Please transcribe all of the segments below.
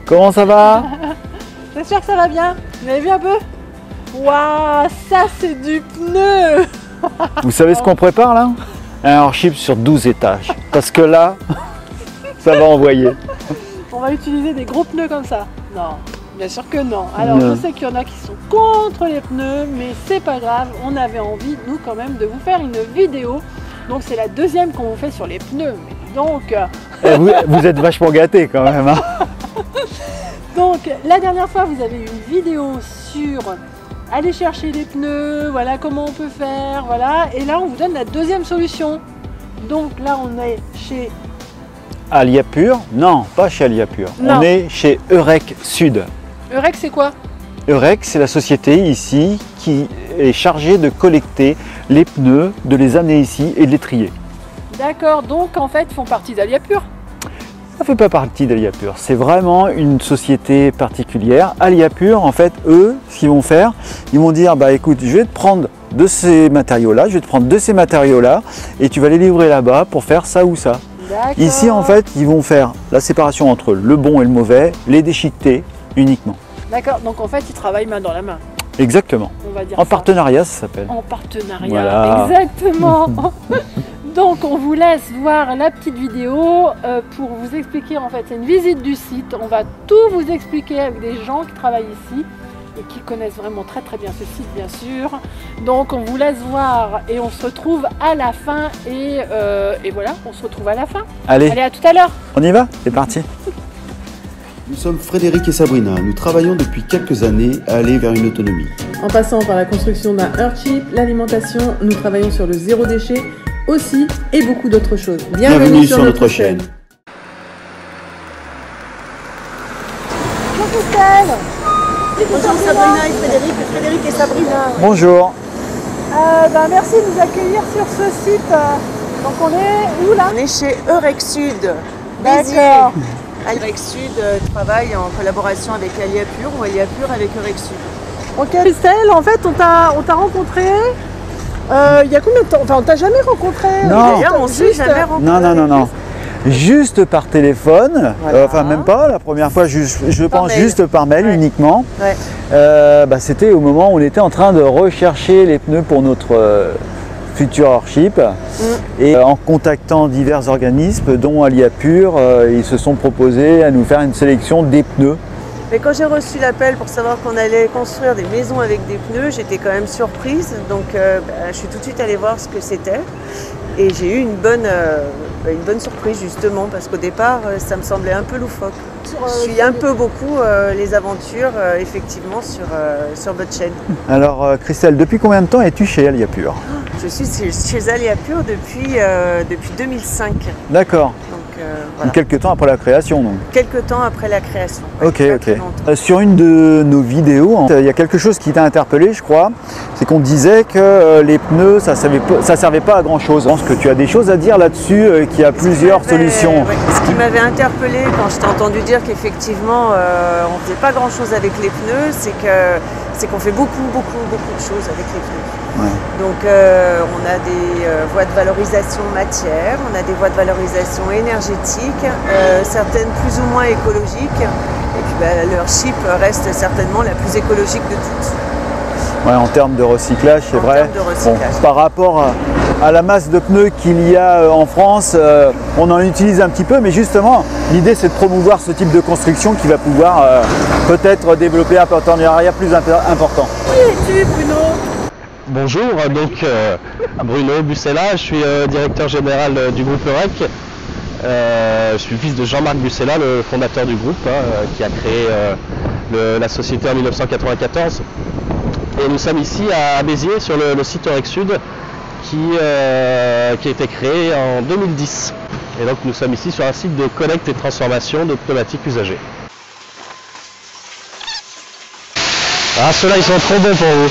comment ça va? J'espère que ça va bien. Vous avez vu un peu? Waouh, ça c'est du pneu. Vous savez ce qu'on prépare là? Un hors-chip sur 12 étages. Parce que là, ça va envoyer. On va utiliser des gros pneus comme ça. Non, bien sûr que non. Alors Non. je sais qu'il y en a qui sont contre les pneus, mais c'est pas grave. On avait envie, nous quand même, de vous faire une vidéo. Donc c'est la deuxième qu'on vous fait sur les pneus. Mais donc, Vous êtes vachement gâtés quand même. Hein. donc la dernière fois vous avez eu une vidéo sur aller chercher des pneus, voilà comment on peut faire, voilà. Et là on vous donne la deuxième solution. Donc là on est chez... Aliapur? Non, pas chez Aliapur. Non. On est chez Eurek Sud. Eurek c'est quoi? Eurek, c'est la société ici qui est chargée de collecter les pneus, de les amener ici et de les trier. D'accord, donc en fait ils font partie d'Aliapur. Ça ne fait pas partie d'Aliapur, c'est vraiment une société particulière. Aliapur, en fait, eux, ce qu'ils vont faire, ils vont dire, bah écoute, je vais te prendre de ces matériaux-là, je vais te prendre de ces matériaux-là, et tu vas les livrer là-bas pour faire ça ou ça. Ici, en fait, ils vont faire la séparation entre le bon et le mauvais, les déchiqueter uniquement. D'accord, donc en fait ils travaillent main dans la main, Exactement. on va dire En ça. partenariat, ça s'appelle. En partenariat, Voilà. exactement. Donc on vous laisse voir la petite vidéo pour vous expliquer, en fait c'est une visite du site, on va tout vous expliquer avec des gens qui travaillent ici et qui connaissent vraiment très très bien ce site bien sûr. Donc on vous laisse voir et on se retrouve à la fin et voilà, on se retrouve à la fin. Allez, Allez, à tout à l'heure. on y va? C'est parti. Nous sommes Frédéric et Sabrina. Nous travaillons depuis quelques années à aller vers une autonomie. En passant par la construction d'un hors-chip, l'alimentation, nous travaillons sur le zéro déchet aussi et beaucoup d'autres choses. Bienvenue sur notre chaîne. Bonjour Christelle. Bonjour Sabrina et Frédéric, Frédéric et Sabrina. Bonjour. Merci de nous accueillir sur ce site. Donc on est où là? On est chez Eurek Sud. D'accord. Eurek Sud travaille en collaboration avec Aliapur ou Aliapur avec Eurek Sud. Ok Christelle, en fait on t'a rencontré il y a combien de temps? Enfin on t'a jamais rencontré? Non. D'ailleurs, on s'est jamais rencontrés. Non. Juste par téléphone, Voilà. enfin même pas, la première fois je Par pense mail. juste par mail Ouais. uniquement. Ouais. C'était au moment où on était en train de rechercher les pneus pour notre futur hors-chip et en contactant divers organismes dont Aliapur, ils se sont proposés à nous faire une sélection des pneus. Mais quand j'ai reçu l'appel pour savoir qu'on allait construire des maisons avec des pneus, j'étais quand même surprise. Donc je suis tout de suite allée voir ce que c'était. Et j'ai eu une bonne surprise justement parce qu'au départ ça me semblait un peu loufoque. Je suis un peu beaucoup les aventures effectivement sur votre chaîne. Alors Christelle, depuis combien de temps es-tu chez Aliapur? Je suis chez Aliapur depuis 2005. D'accord, Donc voilà. quelques temps après la création donc. Quelques temps après la création. Ok, Pas ok. très longtemps. Sur une de nos vidéos, il y a quelque chose qui t'a interpellé, je crois. C'est qu'on disait que les pneus, ça servait pas à grand chose. Je pense que tu as des choses à dire là-dessus, qu'il y a plusieurs solutions. Ouais, ce qui m'avait interpellé quand je t'ai entendu dire qu'effectivement on ne faisait pas grand chose avec les pneus, c'est qu'on fait beaucoup de choses avec les pneus. Ouais. Donc on a des voies de valorisation matière, on a des voies de valorisation énergétique, certaines plus ou moins écologiques. Et puis le hors-chip reste certainement la plus écologique de toutes. Ouais, en termes de recyclage, c'est En vrai. termes de recyclage. Par rapport à la masse de pneus qu'il y a en France, on en utilise un petit peu, mais justement, l'idée c'est de promouvoir ce type de construction qui va pouvoir peut-être développer un partenariat plus important. Qui es-tu Bruno? Bonjour, donc Bruno Bussella, je suis directeur général du groupe Eurek. Je suis le fils de Jean-Marc Bussella, le fondateur du groupe, qui a créé la société en 1994. Et nous sommes ici à Béziers sur le site Eurek Sud qui a été créé en 2010. Et donc nous sommes ici sur un site de collecte et transformation de pneumatiques usagées. Ah, ceux-là ils sont trop bons pour vous.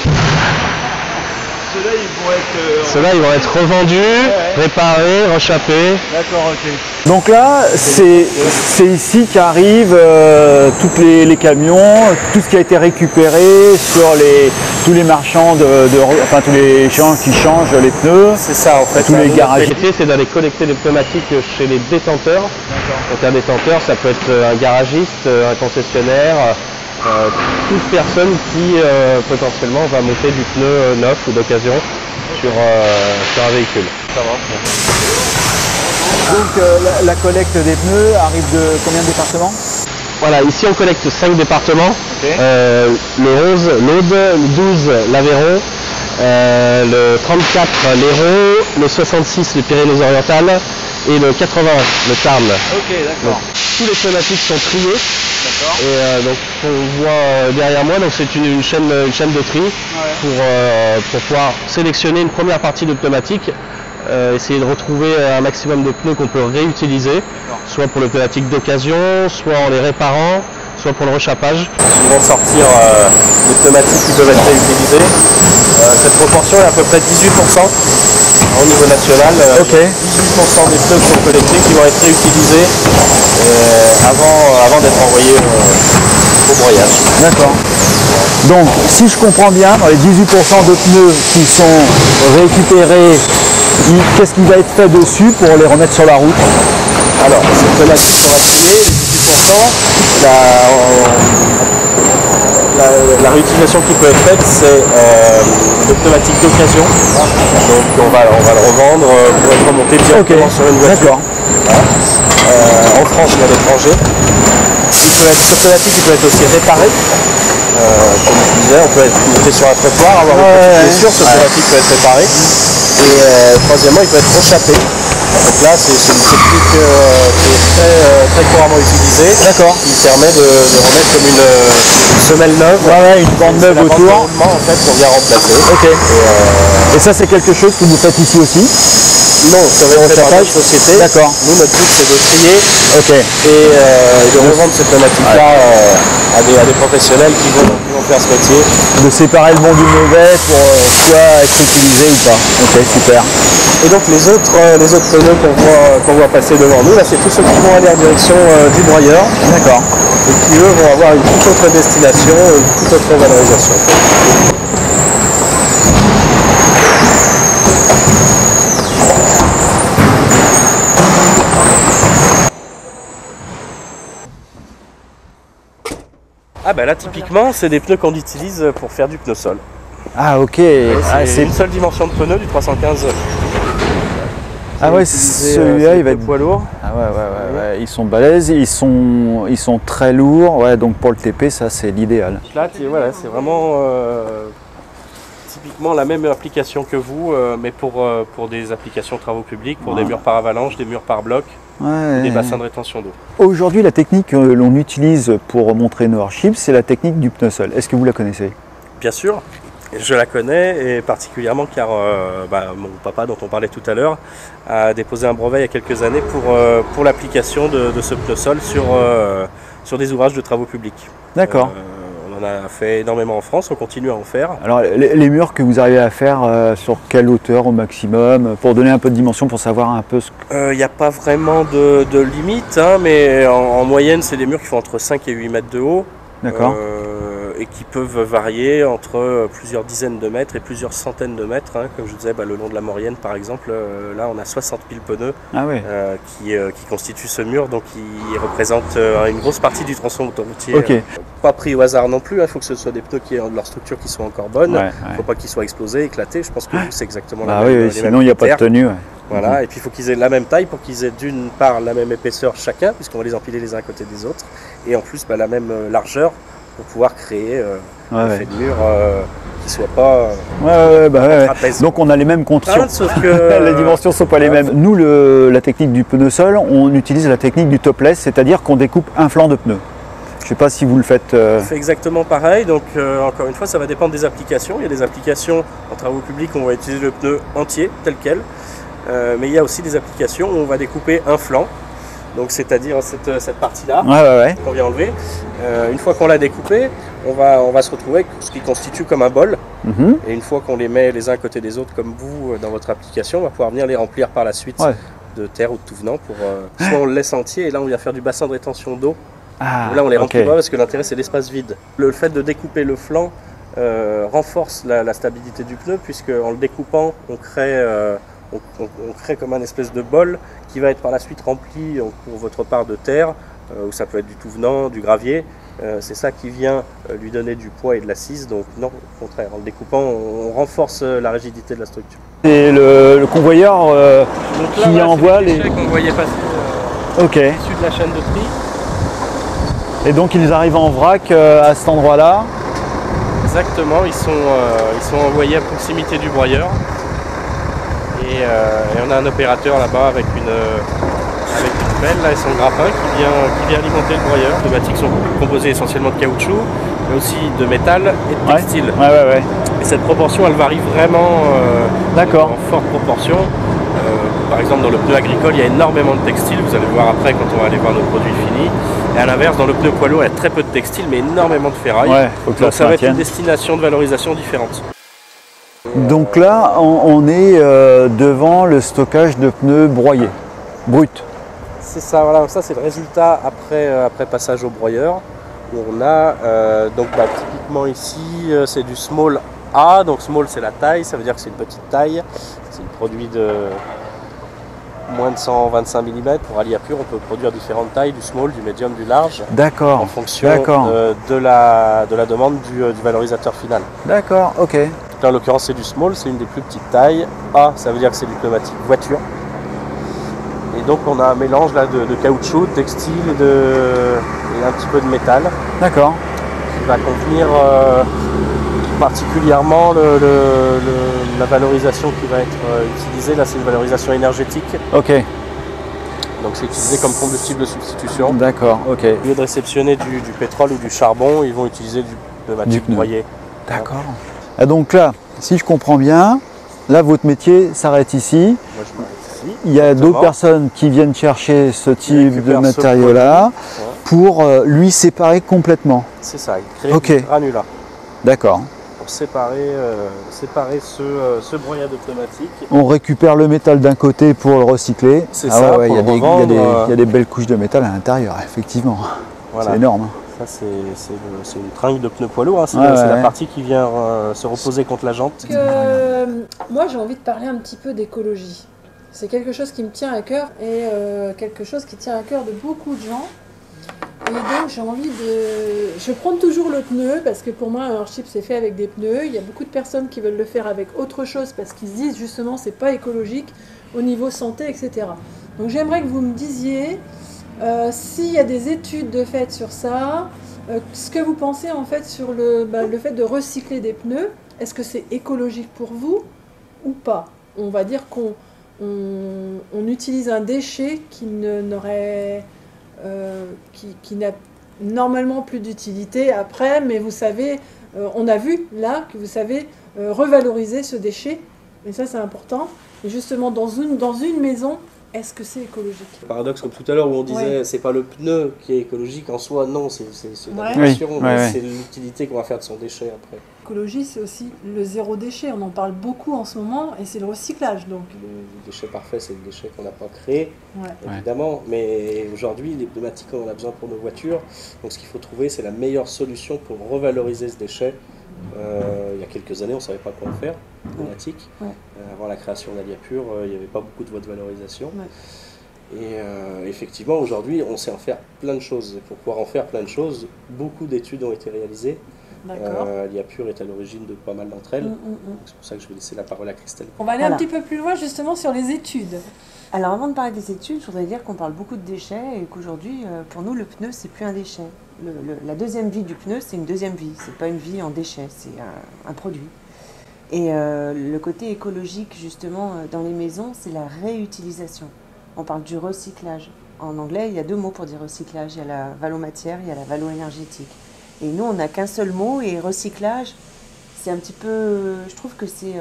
Ceux-là, ils vont être revendus, réparés, rechappés. D'accord, ok. Donc là, c'est ici qu'arrivent tous les camions, tout ce qui a été récupéré sur tous les marchands, enfin tous les gens qui changent les pneus. C'est ça en fait. Tous les garages. Le métier, c'est d'aller collecter les pneumatiques chez les détenteurs. Donc un détenteur, ça peut être un garagiste, un concessionnaire, toute personne qui potentiellement va monter du pneu neuf ou d'occasion sur un véhicule. Donc la collecte des pneus arrive de combien de départements? Voilà, ici on collecte 5 départements. Okay. Le 11, l'Aude, le 12, l'Aveyron, le 34, l'Hérault, le 66, les Pyrénées-Orientales et le 81, le Tarn. Ok, d'accord. Tous les pneumatiques sont triés. Et donc on voit derrière moi, donc c'est une chaîne de tri pour pouvoir sélectionner une première partie de pneumatique, essayer de retrouver un maximum de pneus qu'on peut réutiliser, soit pour le pneumatique d'occasion, soit en les réparant, soit pour le rechappage. Ils vont sortir des pneumatiques qui peuvent être réutilisées. Cette proportion est à peu près 18% au niveau national. 18% des pneus qui sont collectés qui vont être réutilisés avant d'être envoyés au broyage. D'accord. Donc, si je comprends bien, dans les 18% de pneus qui sont récupérés, qu'est-ce qui va être fait dessus pour les remettre sur la route? Alors, ces pneumatiques sont raffinés, les 18%, la réutilisation qui peut être faite, c'est des pneumatiques d'occasion. Donc on va le revendre pour être remonté directement sur une voiture. Voilà. En France ou à l'étranger. Ce pneumatique peut être aussi réparé. Comme je disais, on peut être monté sur un trottoir, avoir une petite blessure, ce pneumatique peut être réparé. Et troisièmement, il peut être rechappé. Donc là, c'est une technique qui est très couramment utilisée, qui permet de remettre comme une semelle neuve, une bande neuve autour, en fait, qu'on vient remplacer. Et ça, c'est quelque chose que vous faites ici aussi? Non, ça va être fait par notre société. D'accord. Nous, notre but, c'est de trier et de revendre cette pneumatique-là à des professionnels qui vont faire ce métier. De séparer le bon du mauvais pour soit être utilisé ou pas. Ok, super. Et donc les autres pneus qu'on voit passer devant nous, là, c'est tous ceux qui vont aller en direction du broyeur. D'accord. Et qui, eux, vont avoir une toute autre destination, une toute autre valorisation. Ah bah là typiquement c'est des pneus qu'on utilise pour faire du pneu sol. Ah ok. C'est une seule dimension de pneu du 315. Ah ouais, celui-là il va être poids lourd. Ah ouais, ils sont balèzes, ils sont très lourds. Ouais, donc pour le TP ça c'est l'idéal. Là voilà, c'est vraiment typiquement la même application que vous, mais pour des applications travaux publics, pour des murs par avalanche, des murs par bloc. Des bassins de rétention d'eau. Aujourd'hui, la technique que l'on utilise pour montrer nos hardships, c'est la technique du pneu sol. Est-ce que vous la connaissez? Bien sûr, je la connais et particulièrement car mon papa dont on parlait tout à l'heure a déposé un brevet il y a quelques années pour l'application de ce pneu sol sur des ouvrages de travaux publics. D'accord. On en a fait énormément en France, on continue à en faire. Alors les murs que vous arrivez à faire, sur quelle hauteur au maximum, pour donner un peu de dimension, pour savoir un peu ce que... Il n'y a pas vraiment de limite, hein, mais en moyenne c'est des murs qui font entre 5 et 8 mètres de haut. D'accord. Et qui peuvent varier entre plusieurs dizaines de mètres et plusieurs centaines de mètres. Hein. Comme je disais, le long de la Maurienne par exemple, là on a 60 000 pneus qui constituent ce mur, donc qui représentent une grosse partie du tronçon autoroutier. Pas pris au hasard non plus, il faut que ce soit des pneus qui ont leur structure qui soit encore bonne, il ne faut pas qu'ils soient explosés, éclatés. Je pense que c'est exactement la même. Sinon il n'y a pas de tenue. Voilà, et puis il faut qu'ils aient la même taille pour qu'ils aient d'une part la même épaisseur chacun, puisqu'on va les empiler les uns à côté des autres, et en plus la même largeur pour pouvoir créer un effet de mur qui soit pas trapèze. Donc on a les mêmes conditions, sauf que les dimensions ne sont pas les mêmes. Nous, la technique du pneu sol, on utilise la technique du topless, c'est-à-dire qu'on découpe un flanc de pneu. Je ne sais pas si vous le faites. On fait exactement pareil, donc encore une fois ça va dépendre des applications. Il y a des applications en travaux publics où on va utiliser le pneu entier tel quel, mais il y a aussi des applications où on va découper un flanc. Donc c'est-à-dire cette partie-là qu'on vient enlever. Une fois qu'on l'a découpée, on va se retrouver avec ce qui constitue comme un bol. Mhm. Et une fois qu'on les met les uns à côté des autres comme vous dans votre application, on va pouvoir venir les remplir par la suite Ouais. de terre ou de tout venant. Soit on le laisse entier et là on vient faire du bassin de rétention d'eau. Ah, Là on les remplit ok. pas parce que l'intérêt c'est l'espace vide. Le fait de découper le flanc renforce la stabilité du pneu, puisque en le découpant on crée comme un espèce de bol qui va être par la suite rempli pour votre part de terre, ou ça peut être du tout venant, du gravier. C'est ça qui vient lui donner du poids et de l'assise. Donc non, au contraire, en le découpant on renforce la rigidité de la structure. C'est le convoyeur Donc là, qui voilà, envoie c'est les... déchets qu'on voyait passer Ok. issus de la chaîne de tri. Et donc ils arrivent en vrac à cet endroit-là. Exactement, ils sont envoyés à proximité du broyeur. Et on a un opérateur là-bas avec une pelle là, et son grappin qui vient alimenter le broyeur. Les pneumatiques sont composés essentiellement de caoutchouc, mais aussi de métal et de textile. Ouais. Et cette proportion, elle varie vraiment D'accord. en forte proportion. Par exemple, dans le pneu agricole, il y a énormément de textile. Vous allez voir après quand on va aller voir nos produits finis. Et à l'inverse, dans le pneu poids lourd, il y a très peu de textile, mais énormément de ferraille. Ouais, faut que Donc ça va être une maintienne. destination de valorisation différente. Donc là, on est devant le stockage de pneus broyés, bruts. C'est ça, voilà, ça c'est le résultat après passage au broyeur. Où on a, typiquement ici, c'est du small A, donc small c'est la taille, ça veut dire que c'est une petite taille. C'est un produit de moins de 125 mm. Pour Aliapur, on peut produire différentes tailles, du small, du medium, du large, en D'accord. fonction D'accord. de la demande du valorisateur final. D'accord, ok. Là, en l'occurrence, c'est du small, c'est une des plus petites tailles. A, ça veut dire que c'est du pneumatique voiture. Et donc, on a un mélange là de caoutchouc, de textile et un petit peu de métal D'accord. qui va contenir particulièrement la valorisation qui va être utilisée. Là, c'est une valorisation énergétique. Ok. Donc, c'est utilisé comme combustible de substitution. D'accord, ok. Au lieu de réceptionner du pétrole ou du charbon, ils vont utiliser du Du pneumatique pneu. broyé. D'accord. Et donc là, si je comprends bien, là votre métier s'arrête ici. Moi, je m'arrête ici. Il y a Exactement. d'autres personnes qui viennent chercher ce type de récupèrent ce matériau-là produit. Ouais. pour lui séparer complètement. C'est ça, il crée Ok. du granulat D'accord. pour séparer ce broyat de pneumatique. On récupère le métal d'un côté pour le recycler. C'est Ah ça, ouais, pour il y a le des- il y a revendre, des- il y a des belles couches de métal à l'intérieur, effectivement. Voilà. C'est énorme. Ça, c'est une tringle de pneu poids lourd. Hein. C'est Ouais, c'est ouais. la partie qui vient se reposer contre la jante. Moi, j'ai envie de parler un petit peu d'écologie. C'est quelque chose qui me tient à cœur et quelque chose qui tient à cœur de beaucoup de gens. Et donc, j'ai envie de... Je prends toujours le pneu parce que pour moi, un Earthship, c'est fait avec des pneus. Il y a beaucoup de personnes qui veulent le faire avec autre chose parce qu'ils se disent justement c'est pas écologique au niveau santé, etc. Donc, j'aimerais que vous me disiez s'il y a des études de fait sur ça, ce que vous pensez en fait sur le fait de recycler des pneus. Est-ce que c'est écologique pour vous ou pas? On va dire qu'on utilise un déchet qui n'aurait qui n'a normalement plus d'utilité après, mais vous savez, on a vu là que vous savez revaloriser ce déchet, et ça c'est important. Et justement dans une maison, est-ce que c'est écologique? Paradoxe comme tout à l'heure où on disait Ouais. c'est pas le pneu qui est écologique en soi, non, c'est la Ouais. dimension, Oui, mais ouais, c'est l'utilité qu'on va faire de son déchet après. L'écologie, c'est aussi le zéro déchet. On en parle beaucoup en ce moment, et c'est le recyclage. Donc, Le déchet parfait, c'est le déchet qu'on n'a pas créé, ouais. évidemment, mais aujourd'hui, les pneumatiques, on en a besoin pour nos voitures. Donc ce qu'il faut trouver, c'est la meilleure solution pour revaloriser ce déchet. Il y a quelques années, on ne savait pas quoi en faire, pneumatique. Ouais. Avant la création d'Aliapur, il n'y avait pas beaucoup de voies de valorisation. Ouais. Et effectivement, aujourd'hui, on sait en faire plein de choses. Et pour pouvoir en faire plein de choses, beaucoup d'études ont été réalisées. D'accord. Aliapur est à l'origine de pas mal d'entre elles. C'est pour ça que je vais laisser la parole à Christelle. On va aller un Voilà. petit peu plus loin justement sur les études. Alors avant de parler des études, je voudrais dire qu'on parle beaucoup de déchets et qu'aujourd'hui, pour nous, le pneu, c'est plus un déchet. La deuxième vie du pneu, c'est une deuxième vie. C'est pas une vie en déchet, c'est un produit. Et le côté écologique, justement, dans les maisons, c'est la réutilisation. On parle du recyclage. En anglais, il y a deux mots pour dire recyclage. Il y a la valo-matière, il y a la valo-énergétique. Et nous, on n'a qu'un seul mot, et recyclage, c'est un petit peu... Je trouve que c'est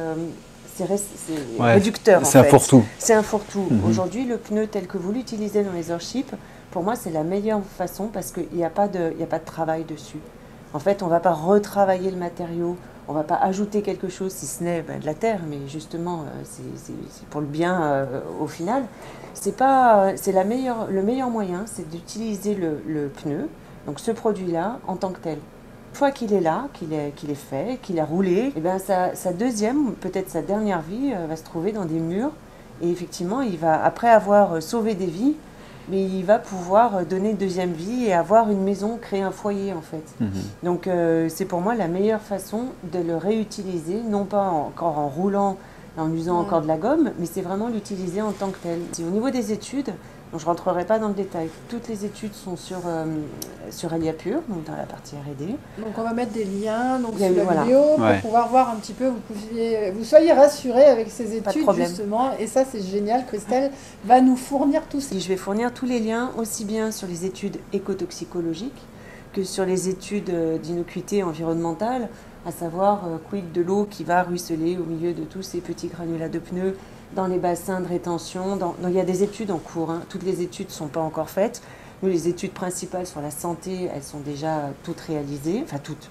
Ouais, réducteur, en C'est un fait. fourre-tout. C'est un fourre-tout. Mhm. Aujourd'hui, le pneu tel que vous l'utilisez dans les Earthship, pour moi, c'est la meilleure façon parce qu'il n'y a pas de travail dessus. En fait, on ne va pas retravailler le matériau, on ne va pas ajouter quelque chose, si ce n'est de la terre, mais justement, c'est pour le bien au final. C'est le meilleur moyen, c'est d'utiliser le pneu, donc ce produit-là, en tant que tel. Une fois qu'il est là, qu'il est fait, qu'il a roulé, et bien sa deuxième, peut-être sa dernière vie, va se trouver dans des murs. Et effectivement, il va, après avoir sauvé des vies, mais il va pouvoir donner une deuxième vie et avoir une maison, créer un foyer en fait. Donc c'est pour moi la meilleure façon de le réutiliser, non pas encore en roulant, en usant encore de la gomme, mais c'est vraiment l'utiliser en tant que tel. Au niveau des études, donc je ne rentrerai pas dans le détail, toutes les études sont sur Aliapur, donc dans la partie R&D. Donc on va mettre des liens donc, sur la vidéo pour pouvoir voir un petit peu, vous soyez rassurés avec ces études justement, et ça c'est génial, Christelle va nous fournir tout ça. Je vais fournir tous les liens, aussi bien sur les études écotoxicologiques que sur les études d'innocuité environnementale, à savoir quid de l'eau qui va ruisseler au milieu de tous ces petits granulats de pneus, dans les bassins de rétention. Il y a des études en cours, hein. Toutes les études ne sont pas encore faites. Nous, les études principales sur la santé, elles sont déjà toutes réalisées, enfin toutes.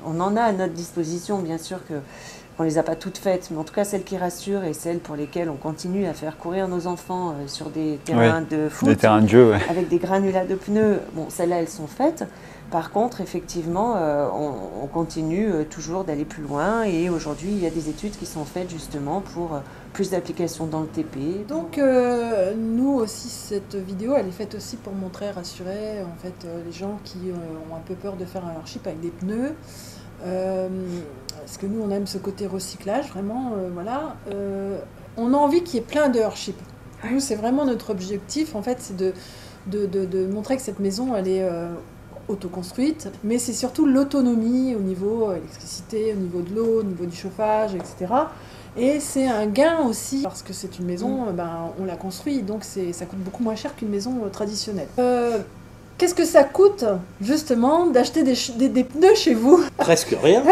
On en a à notre disposition, bien sûr qu'on ne les a pas toutes faites, mais en tout cas celles qui rassurent et celles pour lesquelles on continue à faire courir nos enfants sur des terrains de foot, des terrains de jeu, avec des granulats de pneus. Bon, celles-là, elles sont faites. Par contre, effectivement, on continue toujours d'aller plus loin et aujourd'hui, il y a des études qui sont faites justement pour plus d'applications dans le TP. Donc, nous aussi, cette vidéo, elle est faite aussi pour montrer, rassurer en fait, les gens qui ont un peu peur de faire un airship avec des pneus. Parce que nous, on aime ce côté recyclage, vraiment, voilà. On a envie qu'il y ait plein de airships. Nous, c'est vraiment notre objectif, en fait, c'est de montrer que cette maison, elle est autoconstruite, mais c'est surtout l'autonomie au niveau électricité, au niveau de l'eau, au niveau du chauffage, etc. Et c'est un gain aussi, parce que c'est une maison, on l'a construit, donc ça coûte beaucoup moins cher qu'une maison traditionnelle. Qu'est-ce que ça coûte, justement, d'acheter des pneus chez vous? Presque rien.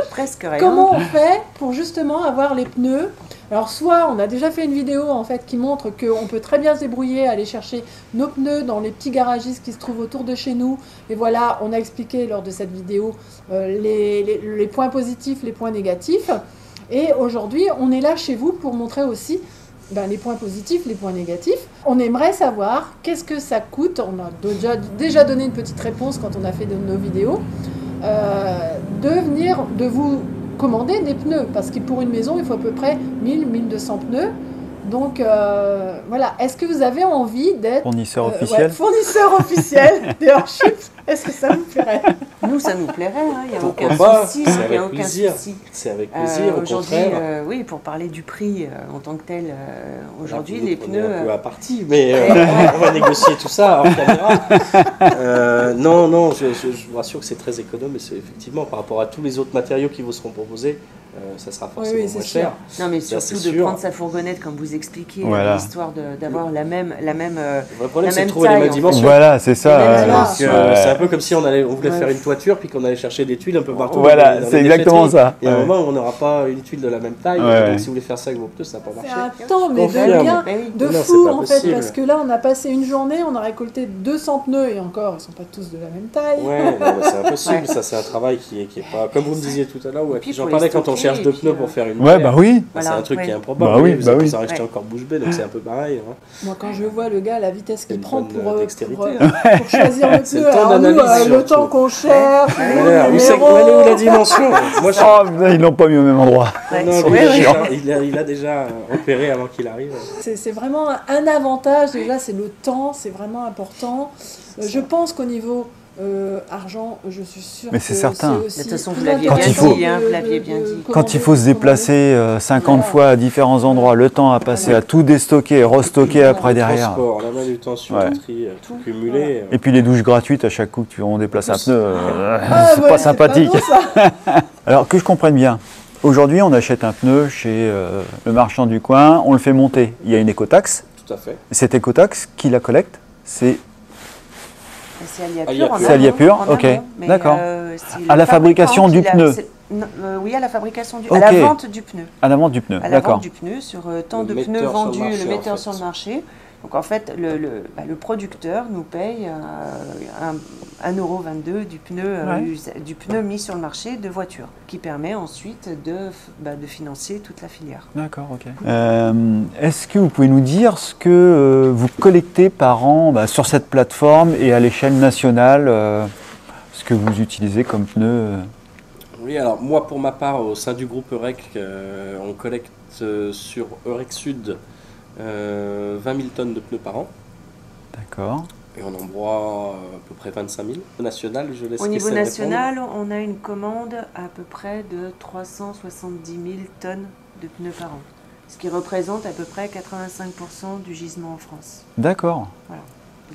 Presque rien. Comment on fait pour justement avoir les pneus? Alors soit on a déjà fait une vidéo en fait qui montre qu'on peut très bien se débrouiller, aller chercher nos pneus dans les petits garagistes qui se trouvent autour de chez nous. Et voilà, on a expliqué lors de cette vidéo les points positifs, les points négatifs. Et aujourd'hui, on est là chez vous pour montrer aussi les points positifs, les points négatifs. On aimerait savoir qu'est-ce que ça coûte. On a déjà donné une petite réponse quand on a fait nos vidéos. De vous commander des pneus, parce que pour une maison, il faut à peu près 1000-1200 pneus. Donc voilà, est-ce que vous avez envie d'être fournisseur officiel fournisseur officiel des airships? Est-ce que ça vous plairait? Nous, ça nous plairait, il n'y a Pourquoi aucun pas, souci. c'est avec plaisir. C'est avec plaisir, au Aujourd'hui, contraire. oui, pour parler du prix en tant que tel, aujourd'hui, Là, vous les nous prenez pneus... un peu à partie, mais on va négocier tout ça hors caméra. Non, je vous rassure que c'est très économe, et c'est effectivement, par rapport à tous les autres matériaux qui vous seront proposés, ça sera forcément moins cher. Non, mais Ça, surtout c'est de sûr. prendre sa fourgonnette, comme vous expliquiez, Voilà. histoire d'avoir la même Le vrai problème, c'est de même trouver les taille, mêmes en fait. dimensions. Voilà, c'est ça. Voilà. Donc, c'est un peu comme si on voulait faire une toiture, puis qu'on allait chercher des tuiles un peu partout. Voilà, dans les c'est exactement déchetteries. ça. Et à un Ouais. moment, on n'aura pas une tuile de la même taille. Ouais. Donc, si vous voulez faire ça avec vos pneus, ça va pas C'est marcher. un temps, mais de Confirme. bien, de Non, fou c'est pas en fait, possible. parce que là on a passé une journée, on a récolté 200 pneus, et encore, ils sont pas tous de la même taille. Ouais, non, bah, c'est impossible. Ouais. Ça, c'est un travail qui est pas. Comme vous me disiez tout à l'heure, ouais, puis j'en pour parlais les quand on stocker, cherche et deux puis, pneus pour faire une Ouais, paire. bah oui. C'est Voilà, un truc ouais. qui est improbable. Bah oui, vous bah êtes oui. tous à racheter encore bouche bée, donc c'est un peu pareil. Hein. Moi quand je vois le gars la vitesse qu'il Une prend bonne, pour dextérité, pour choisir le C'est pneu, le temps alors nous, d'analyse, le surtout. temps qu'on cherche, Voilà, le où c'est numéro. où est la dimension? Moi, je... Oh, putain, ils l'ont pas mis au même endroit. Ouais, Non, ouais, mais ouais. il a déjà opéré avant qu'il arrive. C'est vraiment un avantage, déjà c'est le temps, c'est vraiment important. Je pense qu'au niveau argent, je suis sûre Mais c'est que certain. c'est aussi De toute façon, vous tout l'aviez bien intéressant dit, hein, vous l'aviez bien dit. Quand il faut se déplacer 50 Voilà. fois à différents endroits, le temps à passer à tout déstocker, restocker après derrière. Transport, la manutention, Ouais. le tri, tout cumulé. Et puis les douches gratuites à chaque coup que on déplace un pneu, Ah, c'est ouais, pas sympathique. bon, ça. Alors que je comprenne bien, aujourd'hui on achète un pneu chez le marchand du coin, on le fait monter. Il y a une écotaxe. Tout à fait. Cette écotaxe, qui la collecte? C'est C'est Aliapur. Aliapur. en C'est amont, Aliapur, en ok, amont, mais, d'accord. c'est À le la fabrication fabricant du qui pneu. Oui, à la fabrication du Ok. à la vente du pneu. à la vente du pneu, À la d'accord. vente du pneu, sur tant Le de metteur pneus sur le vendus, marché, le metteur en fait. sur le marché. Donc en fait, le producteur nous paye 1,22 € du pneu mis sur le marché de voiture, qui permet ensuite de financer toute la filière. D'accord, ok. Est-ce que vous pouvez nous dire ce que vous collectez par an sur cette plateforme et à l'échelle nationale, ce que vous utilisez comme pneus Oui, alors moi pour ma part, au sein du groupe Eurec, on collecte sur Eurec Sud 20 000 tonnes de pneus par an. D'accord. Et on en broie à peu près 25 000. Au national, je laisse Au niveau national, répondre. on a une commande à peu près de 370 000 tonnes de pneus par an, ce qui représente à peu près 85% du gisement en France. D'accord. Voilà.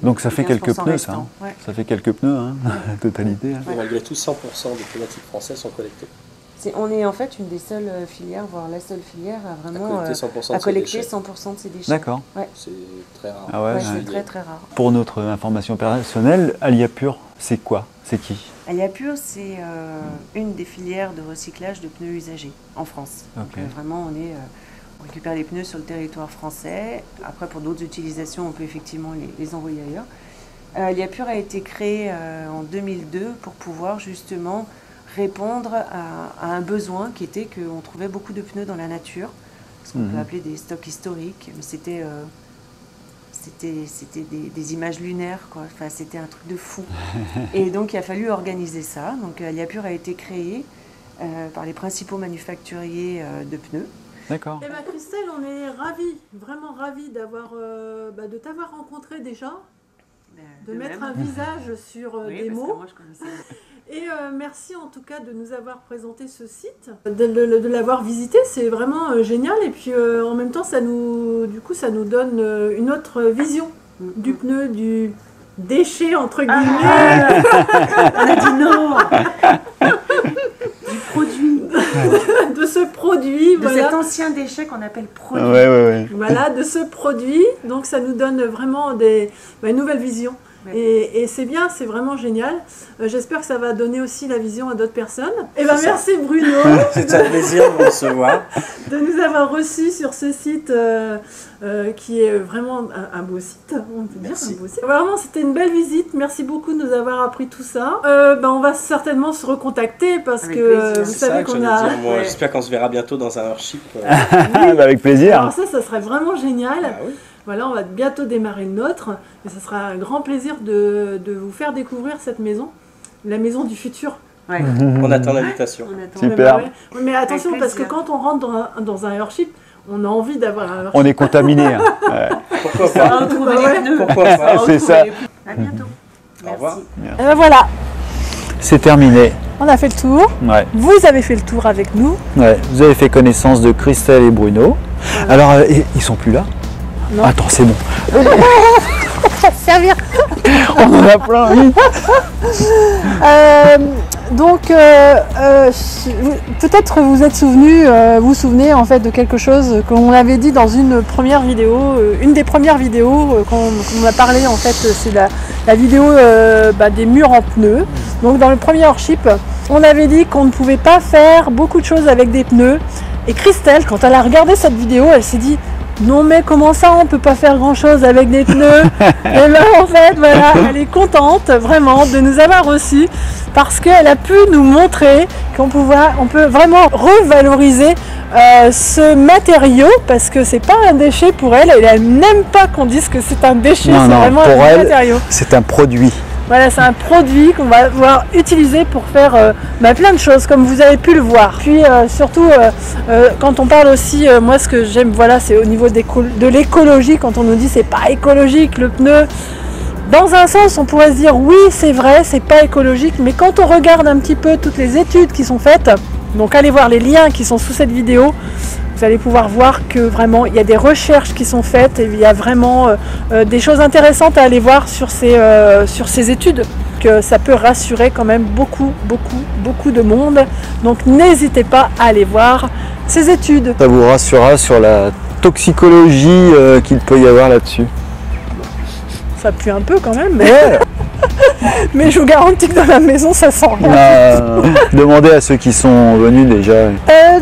Donc ça fait quelques pneus, ça. Restant, ouais. Ça fait quelques pneus, hein, la totalité. Hein. Et malgré tout, 100% des pneumatiques français sont collectés. On est en fait une des seules filières, voire la seule filière à vraiment collecter 100% de ses déchets. D'accord. Ouais. C'est très rare. Ah ouais, c'est très très rare. Pour notre information personnelle, Aliapur, c'est quoi? C'est qui? Aliapur, c'est une des filières de recyclage de pneus usagés en France. Okay. Donc vraiment, on récupère les pneus sur le territoire français. Après, pour d'autres utilisations, on peut effectivement les envoyer ailleurs. Aliapur a été créé en 2002 pour pouvoir justement répondre à un besoin qui était qu'on trouvait beaucoup de pneus dans la nature, ce qu'on peut appeler des stocks historiques, mais c'était des images lunaires, quoi. Enfin, c'était un truc de fou. Et donc il a fallu organiser ça. Donc Aliapur a été créé par les principaux manufacturiers de pneus. D'accord. Eh bien Christelle, on est ravis, vraiment ravis de t'avoir rencontré déjà, de mettre un visage sur des mots. Moi, je connaissais. Et merci en tout cas de nous avoir présenté ce site, de l'avoir visité, c'est vraiment génial. Et puis en même temps, ça nous donne une autre vision du pneu, du déchet entre guillemets. On a dit non. Du produit. De ce produit, de cet ancien déchet qu'on appelle produit. Ouais. Voilà, de ce produit. Donc ça nous donne vraiment une nouvelle vision. Et c'est bien, c'est vraiment génial. J'espère que ça va donner aussi la vision à d'autres personnes. Et merci Bruno. C'est un plaisir de vous recevoir. De nous avoir reçus sur ce site qui est vraiment un beau site. On peut dire un beau site. Vraiment, c'était une belle visite. Merci beaucoup de nous avoir appris tout ça. On va certainement se recontacter parce que vous savez qu'on a... J'espère qu'on se verra bientôt dans un workshop. Avec plaisir. Alors ça serait vraiment génial. Oui. Voilà, on va bientôt démarrer le nôtre, et ce sera un grand plaisir de vous faire découvrir cette maison, la maison du futur. Ouais. On attend l'invitation. Super. Mais attention, parce que quand on rentre dans un airship, on a envie d'avoir un airship. On est contaminé. Hein. Pourquoi pas? Retrouver les pneus. Pourquoi pas? C'est ça. À bientôt. Au revoir. Voilà, C'est terminé. on a fait le tour. Ouais. Vous avez fait le tour avec nous. Ouais. Vous avez fait connaissance de Christelle et Bruno. Alors, ils sont plus là? Non. Attends, c'est bon. Servir. On en a plein, oui. Peut-être vous vous souvenez en fait de quelque chose qu'on avait dit dans une première vidéo, une des premières vidéos qu'on a parlé en fait, c'est la vidéo des murs en pneus. Donc dans le premier workshop, on avait dit qu'on ne pouvait pas faire beaucoup de choses avec des pneus. Et Christelle, quand elle a regardé cette vidéo, elle s'est dit: non mais comment ça on peut pas faire grand chose avec des pneus? Et là en fait voilà, elle est contente vraiment de nous avoir reçus parce qu'elle a pu nous montrer qu'on peut vraiment revaloriser ce matériau, parce que c'est pas un déchet pour elle, elle n'aime pas qu'on dise que c'est un déchet, c'est vraiment un matériau. C'est un produit. Voilà, c'est un produit qu'on va pouvoir utiliser pour faire plein de choses, comme vous avez pu le voir. Puis surtout, quand on parle aussi, moi ce que j'aime, voilà, c'est au niveau de l'écologie, quand on nous dit c'est pas écologique le pneu. Dans un sens, on pourrait se dire oui, c'est vrai, c'est pas écologique, mais quand on regarde un petit peu toutes les études qui sont faites, donc allez voir les liens qui sont sous cette vidéo, vous allez pouvoir voir que vraiment il y a des recherches qui sont faites et il y a vraiment des choses intéressantes à aller voir sur ces études, que ça peut rassurer quand même beaucoup de monde. Donc n'hésitez pas à aller voir ces études. Ça vous rassurera sur la toxicologie qu'il peut y avoir là-dessus. Ça pue un peu quand même, mais... Ouais. Mais je vous garantis que dans la maison, ça sent rien. Demandez à ceux qui sont venus déjà.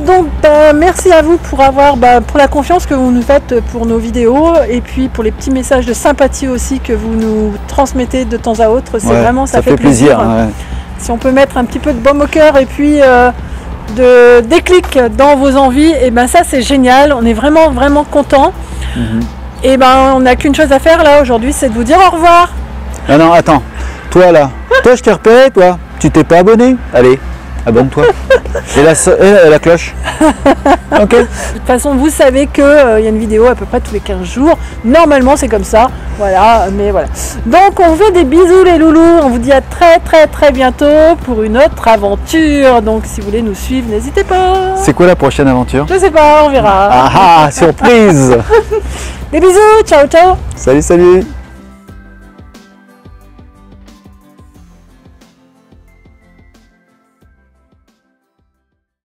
Donc, merci à vous pour pour la confiance que vous nous faites pour nos vidéos et puis pour les petits messages de sympathie aussi que vous nous transmettez de temps à autre. C'est vraiment, ça fait plaisir. Ouais. Si on peut mettre un petit peu de baume au cœur et puis de déclic dans vos envies, et ben ça c'est génial. On est vraiment, vraiment contents. Et ben on n'a qu'une chose à faire là aujourd'hui, c'est de vous dire au revoir. Ah non, attends. Toi là, toi je t'ai repéré, toi. Tu t'es pas abonné? Allez, abonne-toi. Et la cloche. Ok. De toute façon, vous savez qu'il y a une vidéo à peu près tous les 15 jours. Normalement, c'est comme ça. Voilà, mais voilà. Donc, on vous fait des bisous les loulous. On vous dit à très, très, très bientôt pour une autre aventure. Donc, si vous voulez nous suivre, n'hésitez pas. C'est quoi la prochaine aventure? Je sais pas, on verra. Ah ah, surprise. Des bisous, ciao, ciao. Salut, salut.